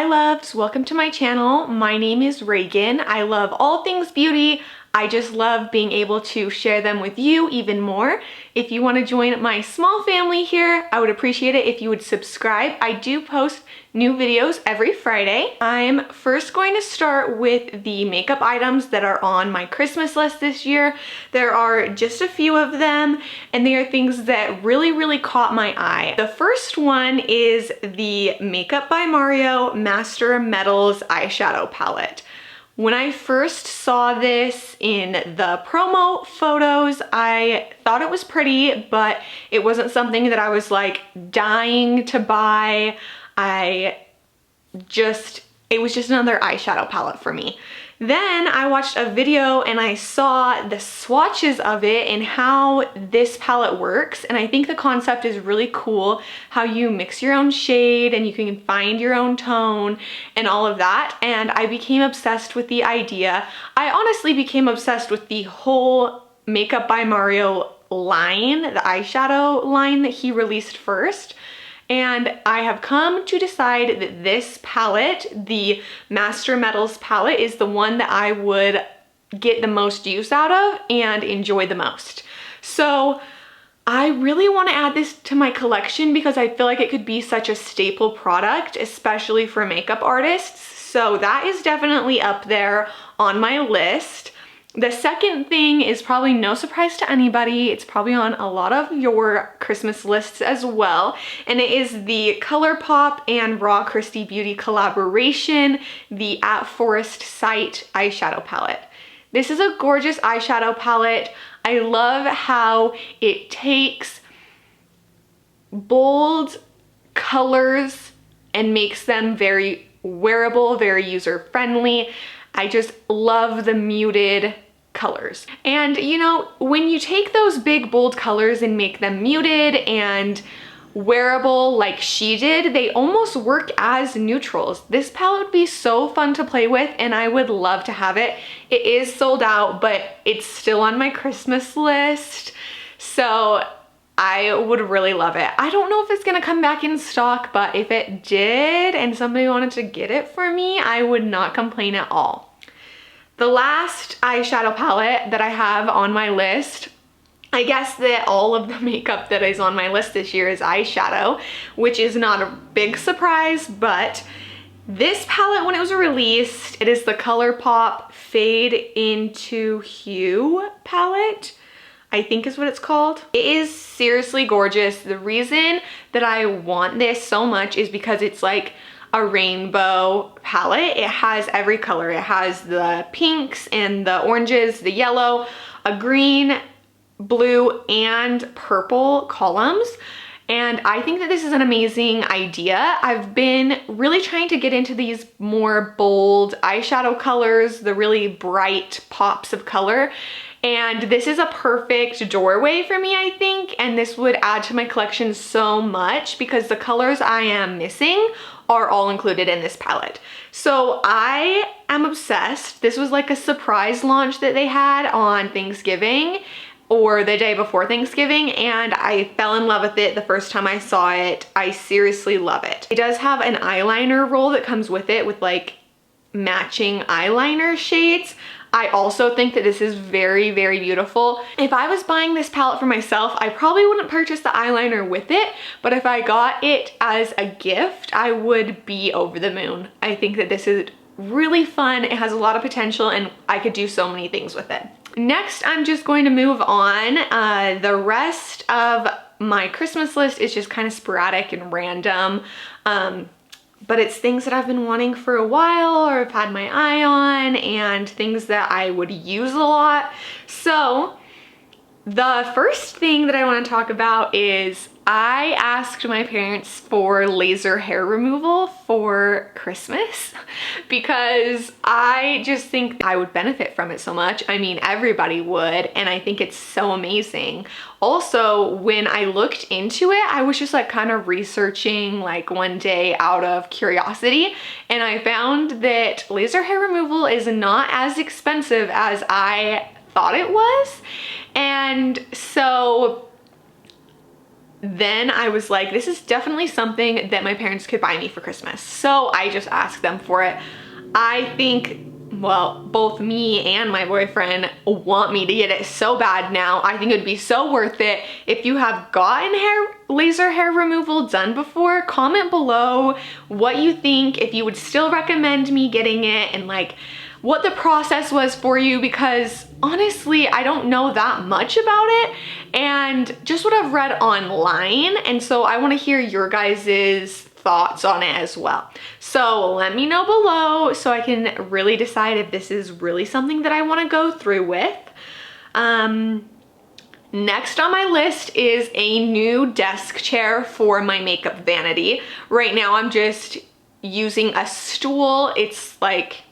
Hi loves, welcome to my channel. My name is Reagan. I love all things beauty. I just love being able to share them with you even more. If you want to join my small family here, I would appreciate it if you would subscribe. I do post new videos every Friday. I'm first going to start with the makeup items that are on my Christmas list this year. There are just a few of them, and they are things that really caught my eye. The first one is the Makeup by Mario Master Metals Eyeshadow Palette. When I first saw this in the promo photos, I thought it was pretty, but it wasn't something that I was like dying to buy. It was just another eyeshadow palette for me. Then I watched a video and I saw the swatches of it and how this palette works, and I think the concept is really cool, how you mix your own shade and you can find your own tone and all of that, and I became obsessed with the idea. I honestly became obsessed with the whole Makeup by Mario line, the eyeshadow line that he released first. And I have come to decide that this palette, the Master Metals palette, is the one that I would get the most use out of and enjoy the most. So I really want to add this to my collection because I feel like it could be such a staple product, especially for makeup artists. So that is definitely up there on my list. The second thing is probably no surprise to anybody. It's probably on a lot of your Christmas lists as well. And it is the ColourPop and Raw Christy Beauty collaboration, the At Forest Sight eyeshadow palette. This is a gorgeous eyeshadow palette. I love how it takes bold colors and makes them very wearable, very user-friendly. I just love the muted colors. And you know, when you take those big bold colors and make them muted and wearable like she did, they almost work as neutrals. This palette would be so fun to play with and I would love to have it. It is sold out, but it's still on my Christmas list. So I would really love it. I don't know if it's gonna come back in stock, but if it did and somebody wanted to get it for me, I would not complain at all. The last eyeshadow palette that I have on my list, I guess that all of the makeup that is on my list this year is eyeshadow, which is not a big surprise, but this palette, when it was released, it is the ColourPop Fade into Hue palette, I think is what it's called. It is seriously gorgeous. The reason that I want this so much is because it's like a rainbow palette. It has every color. It has the pinks and the oranges, the yellow, a green, blue, and purple columns. And I think that this is an amazing idea. I've been really trying to get into these more bold eyeshadow colors, the really bright pops of color. And this is a perfect doorway for me, I think. And this would add to my collection so much because the colors I am missing are all included in this palette. So I am obsessed. This was like a surprise launch that they had on Thanksgiving or the day before Thanksgiving, and I fell in love with it the first time I saw it. I seriously love it. It does have an eyeliner roll that comes with it with like matching eyeliner shades. I also think that this is very beautiful. If I was buying this palette for myself, I probably wouldn't purchase the eyeliner with it, but if I got it as a gift, I would be over the moon. I think that this is really fun. It has a lot of potential and I could do so many things with it. Next, I'm just going to move on. The rest of my Christmas list is just kind of sporadic and random. But it's things that I've been wanting for a while or I've had my eye on and things that I would use a lot. So the first thing that I want to talk about is I asked my parents for laser hair removal for Christmas because I just think I would benefit from it so much. I mean, everybody would, and I think it's so amazing. Also, when I looked into it, I was just like kind of researching like one day out of curiosity, and I found that laser hair removal is not as expensive as I thought it was. And so then I was like, this is definitely something that my parents could buy me for Christmas. So I just asked them for it. I think, well, both me and my boyfriend want me to get it so bad now. I think it would be so worth it. If you have gotten laser hair removal done before, comment below what you think, if you would still recommend me getting it, and like what the process was for you, because honestly, I don't know that much about it and just what I've read online. And so I want to hear your guys's thoughts on it as well. So let me know below so I can really decide if this is really something that I want to go through with. Next on my list is a new desk chair for my makeup vanity. Right now I'm just using a stool. It's like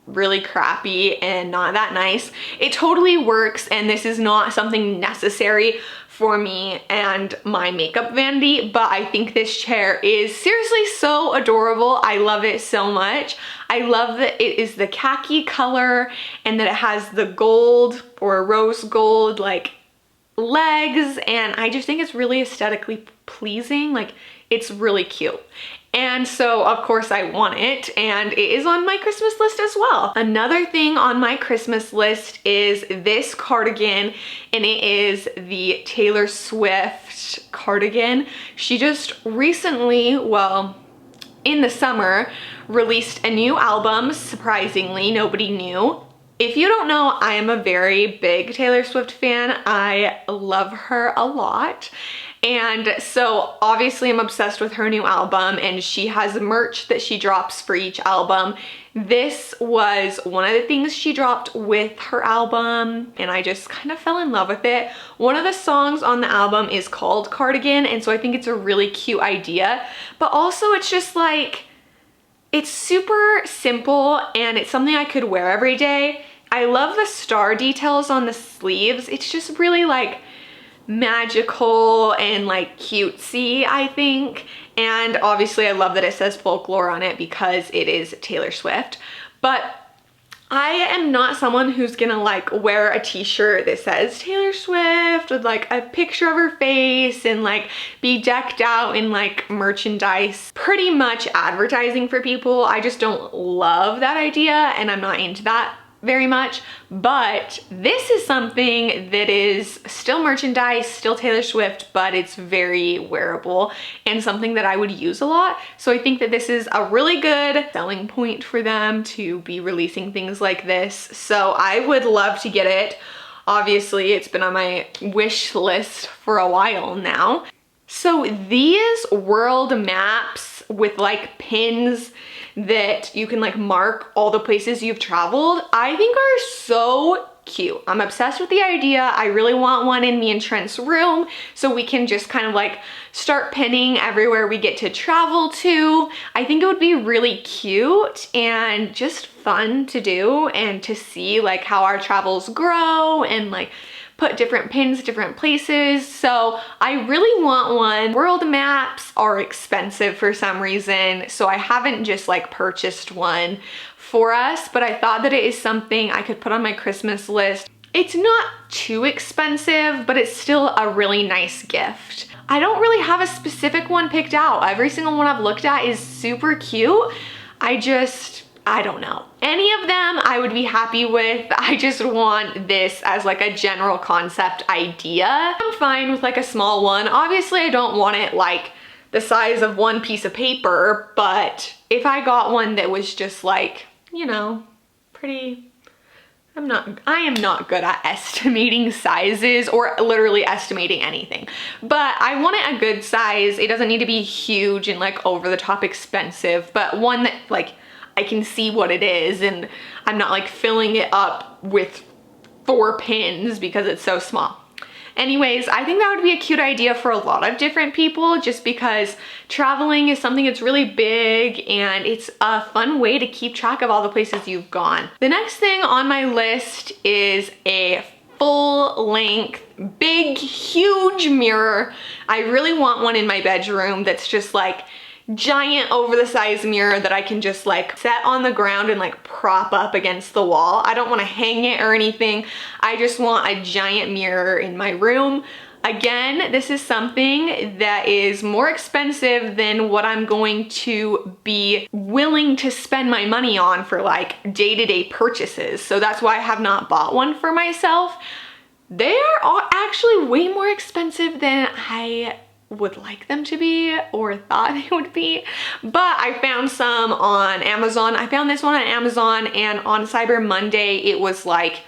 really crappy and not that nice. It totally works, and this is not something necessary for me and my makeup vanity, but I think this chair is seriously so adorable. I love it so much. I love that it is the khaki color and that it has the gold or rose gold like legs, and I just think it's really aesthetically pleasing. Like, it's really cute. And so of course I want it, and it is on my Christmas list as well. Another thing on my Christmas list is this cardigan, and it is the Taylor Swift cardigan. She just recently, well, in the summer, released a new album. Surprisingly, nobody knew. If you don't know, I am a very big Taylor Swift fan. I love her a lot. And so obviously I'm obsessed with her new album, and she has merch that she drops for each album. This was one of the things she dropped with her album, and I just kind of fell in love with it. One of the songs on the album is called Cardigan, and so I think it's a really cute idea, but also it's just like, it's super simple and it's something I could wear every day. I love the star details on the sleeves. It's just really like magical and like cutesy, I think. And obviously I love that it says folklore on it because it is Taylor Swift. But I am not someone who's gonna like wear a t-shirt that says Taylor Swift with like a picture of her face and like be decked out in like merchandise, pretty much advertising for people. I just don't love that idea, and I'm not into that very much. But this is something that is still merchandise, still Taylor Swift, but it's very wearable and something that I would use a lot. So I think that this is a really good selling point for them to be releasing things like this. So I would love to get it. Obviously, it's been on my wish list for a while now. So these world maps with like pins that you can like mark all the places you've traveled, I think are so cute. I'm obsessed with the idea. I really want one in me and Trent's room so we can just kind of like start pinning everywhere we get to travel to. I think it would be really cute and just fun to do and to see like how our travels grow and like put different pins different places. So I really want one. World maps are expensive for some reason, so I haven't just like purchased one for us, but I thought that it is something I could put on my Christmas list. It's not too expensive, but it's still a really nice gift. I don't really have a specific one picked out. Every single one I've looked at is super cute. I don't know. Any of them I would be happy with. I just want this as like a general concept idea. I'm fine with like a small one. Obviously I don't want it like the size of one piece of paper, but if I got one that was just like, you know, pretty, I am not good at estimating sizes or literally estimating anything, but I want it a good size. It doesn't need to be huge and like over the top expensive, but one that like I can see what it is and I'm not like filling it up with 4 pins because it's so small. Anyways, I think that would be a cute idea for a lot of different people just because traveling is something that's really big and it's a fun way to keep track of all the places you've gone. The next thing on my list is a full-length, big, huge mirror. I really want one in my bedroom that's just like giant over the size mirror that I can just like set on the ground and like prop up against the wall. I don't want to hang it or anything. I just want a giant mirror in my room. Again, this is something that is more expensive than what I'm going to be willing to spend my money on for like day-to-day purchases. So that's why I have not bought one for myself. They are actually way more expensive than I would like them to be or thought they would be, but I found some on Amazon. I found this one on Amazon, and on Cyber Monday it was like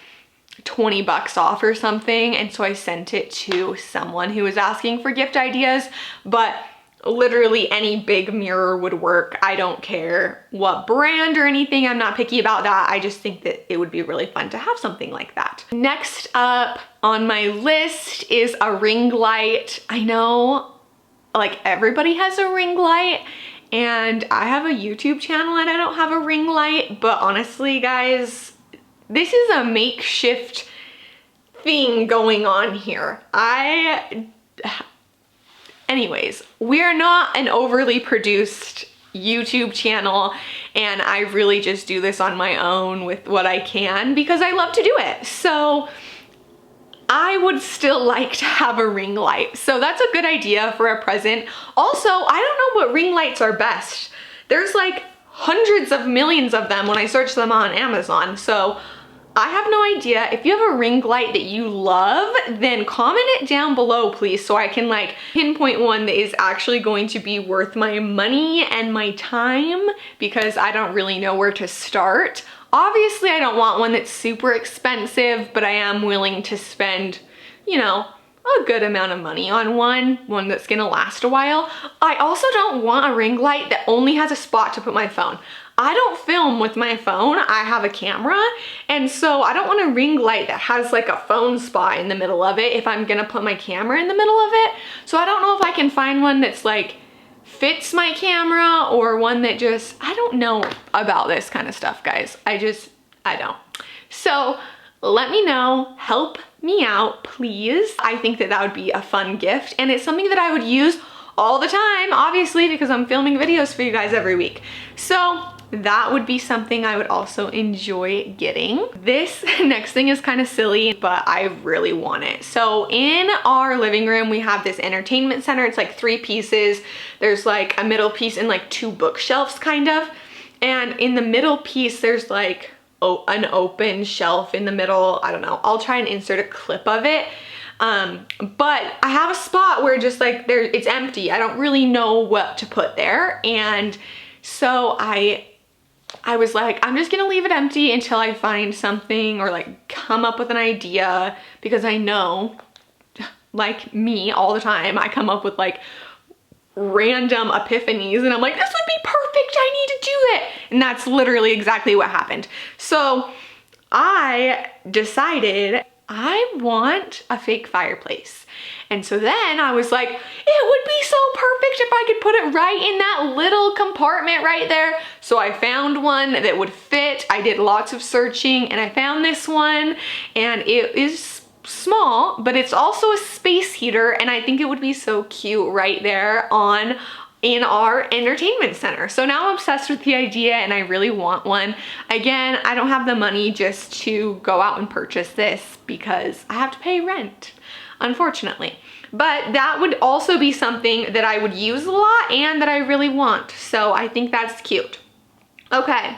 20 bucks off or something, and so I sent it to someone who was asking for gift ideas. But literally any big mirror would work. I don't care what brand or anything. I'm not picky about that. I just think that it would be really fun to have something like that. Next up on my list is a ring light. I know like everybody has a ring light, and I have a YouTube channel and I don't have a ring light, but honestly guys, this is a makeshift thing going on here. Anyways, we're not an overly produced YouTube channel, and I really just do this on my own with what I can because I love to do it. So I would still like to have a ring light. So that's a good idea for a present. Also, I don't know what ring lights are best. There's like hundreds of millions of them when I search them on Amazon. So I have no idea. If you have a ring light that you love, then comment it down below, please, so I can like pinpoint one that is actually going to be worth my money and my time, because I don't really know where to start. Obviously, I don't want one that's super expensive, but I am willing to spend, you know, a good amount of money on one that's gonna last a while. I also don't want a ring light that only has a spot to put my phone. I don't film with my phone, I have a camera, and so I don't want a ring light that has like a phone spot in the middle of it if I'm gonna put my camera in the middle of it. So I don't know if I can find one that's like fits my camera, or one that just, I don't know about this kind of stuff, guys. I don't. So let me know, help me out, please. I think that that would be a fun gift, and it's something that I would use all the time, obviously, because I'm filming videos for you guys every week. So that would be something I would also enjoy getting. This next thing is kind of silly, but I really want it. So in our living room, we have this entertainment center. It's like 3 pieces. There's like a middle piece and like 2 bookshelves kind of. And in the middle piece, there's like an open shelf in the middle. I don't know. I'll try and insert a clip of it. But I have a spot where just like it's empty. I don't really know what to put there. And so I was like, I'm just gonna leave it empty until I find something or like come up with an idea, because I know, like me all the time, I come up with like random epiphanies and I'm like, this would be perfect, I need to do it. And that's literally exactly what happened. So I decided I want a fake fireplace. And so then I was like, it would be so perfect if I could put it right in that little compartment right there. So I found one that would fit. I did lots of searching and I found this one, and it is small, but it's also a space heater, and I think it would be so cute right there in our entertainment center. So now I'm obsessed with the idea and I really want one. Again, I don't have the money just to go out and purchase this because I have to pay rent, unfortunately. But that would also be something that I would use a lot and that I really want. So I think that's cute. Okay.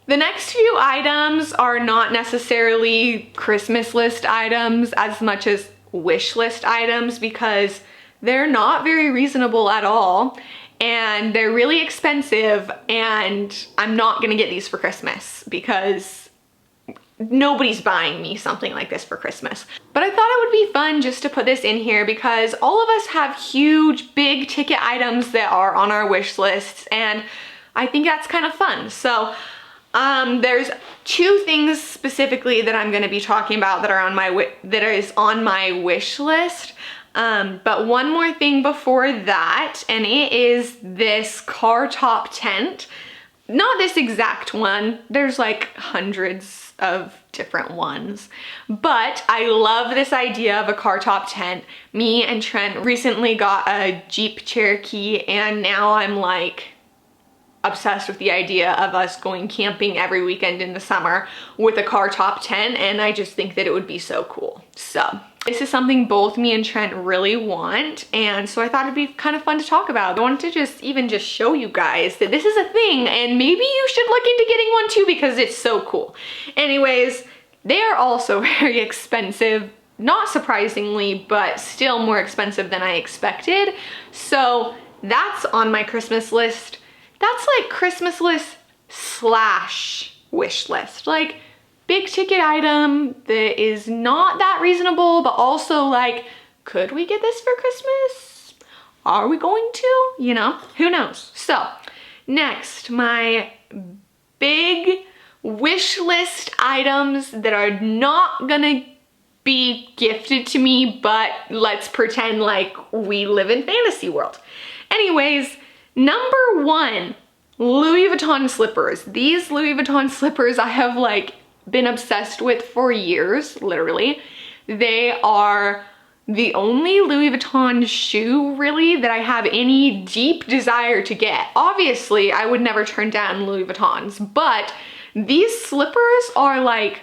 The next few items are not necessarily Christmas list items as much as wish list items, because they're not very reasonable at all, and they're really expensive, and I'm not gonna get these for Christmas because nobody's buying me something like this for Christmas. But I thought it would be fun just to put this in here because all of us have huge, big ticket items that are on our wish lists, and I think that's kind of fun. So there's 2 things specifically that I'm gonna be talking about that are on my wish list. But one more thing before that, and it is this car top tent. Not this exact one, there's like hundreds of different ones, but I love this idea of a car top tent. Me and Trent recently got a Jeep Cherokee, and now I'm like obsessed with the idea of us going camping every weekend in the summer with a car top tent, and I just think that it would be so cool. So This is something both me and Trent really want, and so I thought it'd be kind of fun to talk about. I wanted to even just show you guys that this is a thing, and maybe you should look into getting one too because it's so cool. Anyways, they are also very expensive, not surprisingly, but still more expensive than I expected. So that's on my Christmas list. That's like Christmas list / wish list. Like, big ticket item that is not that reasonable, but also like, could we get this for Christmas? Are we going to? You know, who knows? So next, my big wish list items that are not gonna be gifted to me, but let's pretend like we live in fantasy world. Anyways, number 1, Louis Vuitton slippers. These Louis Vuitton slippers I have like been obsessed with for years, literally. They are the only Louis Vuitton shoe really that I have any deep desire to get. Obviously, I would never turn down Louis Vuittons, but these slippers are like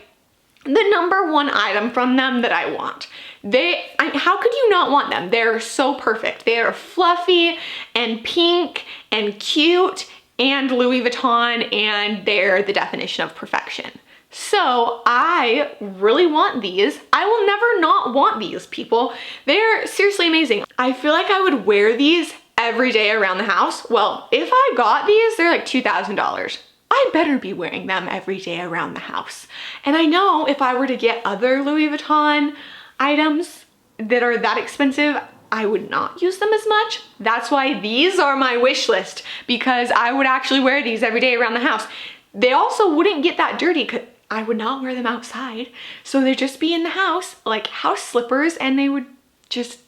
the number 1 item from them that I want. How could you not want them? They're so perfect. They are fluffy and pink and cute and Louis Vuitton, and they're the definition of perfection. So I really want these. I will never not want these, people. They're seriously amazing. I feel like I would wear these every day around the house. Well, if I got these, they're like $2,000. I better be wearing them every day around the house. And I know if I were to get other Louis Vuitton items that are that expensive, I would not use them as much. That's why these are my wish list, because I would actually wear these every day around the house. They also wouldn't get that dirty because I would not wear them outside. So they'd just be in the house, like house slippers, and they would just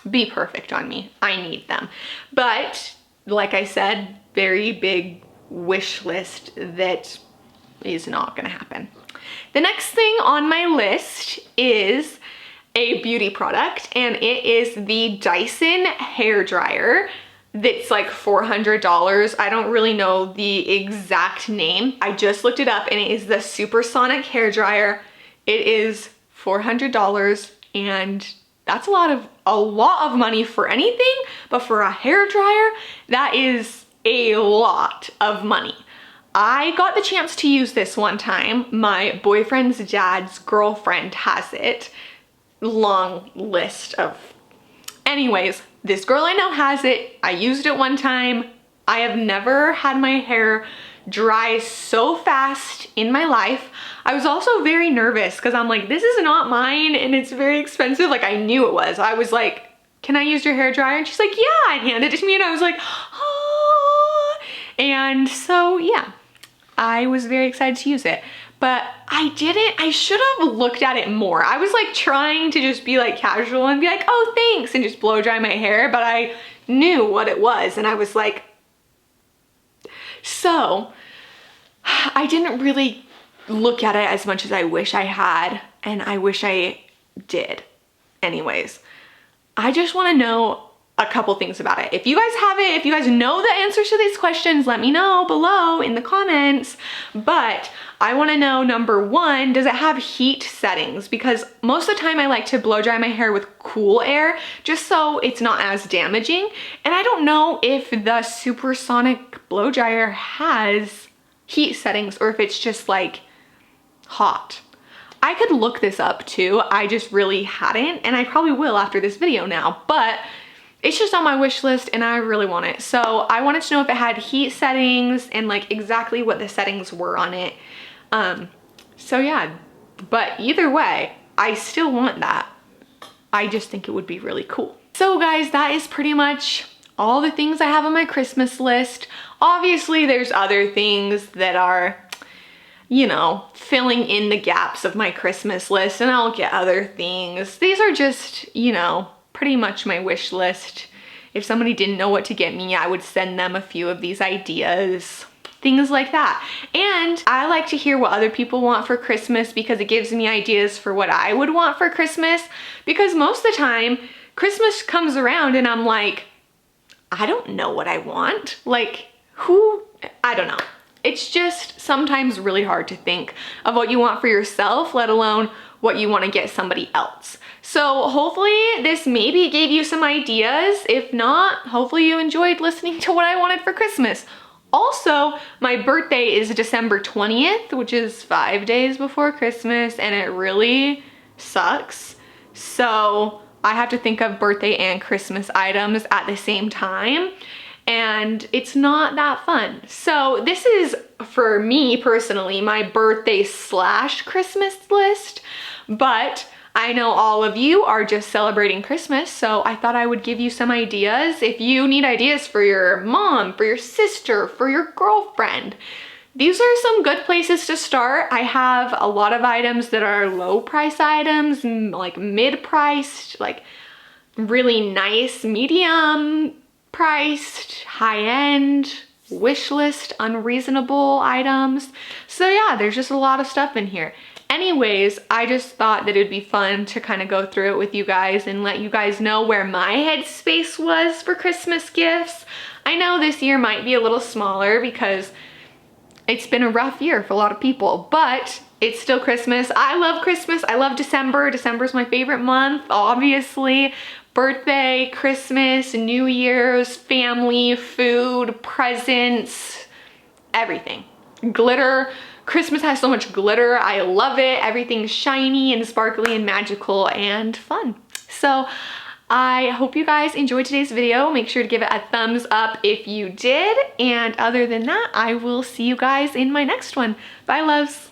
be perfect on me. I need them. But like I said, very big wish list that is not gonna happen. The next thing on my list is a beauty product, and it is the Dyson hair dryer. That's like $400. I don't really know the exact name. I just looked it up, and it is the supersonic hair dryer. It is $400, and that's a lot of money for anything, but for a hair dryer, that is a lot of money. I got the chance to use this one time. My boyfriend's dad's girlfriend has it. Long list of... Anyways, this girl I know has it. I used it one time. I have never had my hair dry so fast in my life. I was also very nervous because I'm like, this is not mine and it's very expensive. Like, I knew it was. I was like, can I use your hair dryer? And she's like, yeah, and handed it to me, and I was like, oh. And so yeah, I was very excited to use it. But I should have looked at it more. I was like trying to just be like casual and be like, oh, thanks, and just blow dry my hair, but I knew what it was, and I was like, so I didn't really look at it as much as I wish I had, and I wish I did. Anyways, I just want to know a couple things about it. If you guys have it, if you guys know the answers to these questions, let me know below in the comments. But I want to know, number 1, does it have heat settings? Because most of the time I like to blow dry my hair with cool air just so it's not as damaging. And I don't know if the supersonic blow dryer has heat settings or if it's just like hot. I could look this up too. I just really hadn't, and I probably will after this video now, but it's just on my wish list and I really want it. So I wanted to know if it had heat settings and like exactly what the settings were on it. So yeah, but either way, I still want that. I just think it would be really cool. So guys, that is pretty much all the things I have on my Christmas list. Obviously there's other things that are, you know, filling in the gaps of my Christmas list, and I'll get other things. These are just, you know, pretty much my wish list. If somebody didn't know what to get me, I would send them a few of these ideas, things like that. And I like to hear what other people want for Christmas because it gives me ideas for what I would want for Christmas, because most of the time Christmas comes around and I'm like, I don't know what I want. Like, I don't know. It's just sometimes really hard to think of what you want for yourself, let alone what you want to get somebody else. So hopefully this maybe gave you some ideas. If not, hopefully you enjoyed listening to what I wanted for Christmas. Also, my birthday is December 20th, which is 5 days before Christmas, and it really sucks. So I have to think of birthday and Christmas items at the same time, and it's not that fun. So this is, for me personally, my birthday / Christmas list, but I know all of you are just celebrating Christmas, so I thought I would give you some ideas. If you need ideas for your mom, for your sister, for your girlfriend, these are some good places to start. I have a lot of items that are low price items, like mid-priced, like really nice, medium priced, high-end, wish list, unreasonable items. So yeah, there's just a lot of stuff in here. Anyways, I just thought that it'd be fun to kind of go through it with you guys and let you guys know where my headspace was for Christmas gifts. I know this year might be a little smaller because it's been a rough year for a lot of people, but it's still Christmas. I love Christmas. I love December. December's my favorite month, obviously. Birthday, Christmas, New Year's, family, food, presents, everything. Glitter. Christmas has so much glitter. I love it. Everything's shiny and sparkly and magical and fun. So I hope you guys enjoyed today's video. Make sure to give it a thumbs up if you did. And other than that, I will see you guys in my next one. Bye, loves.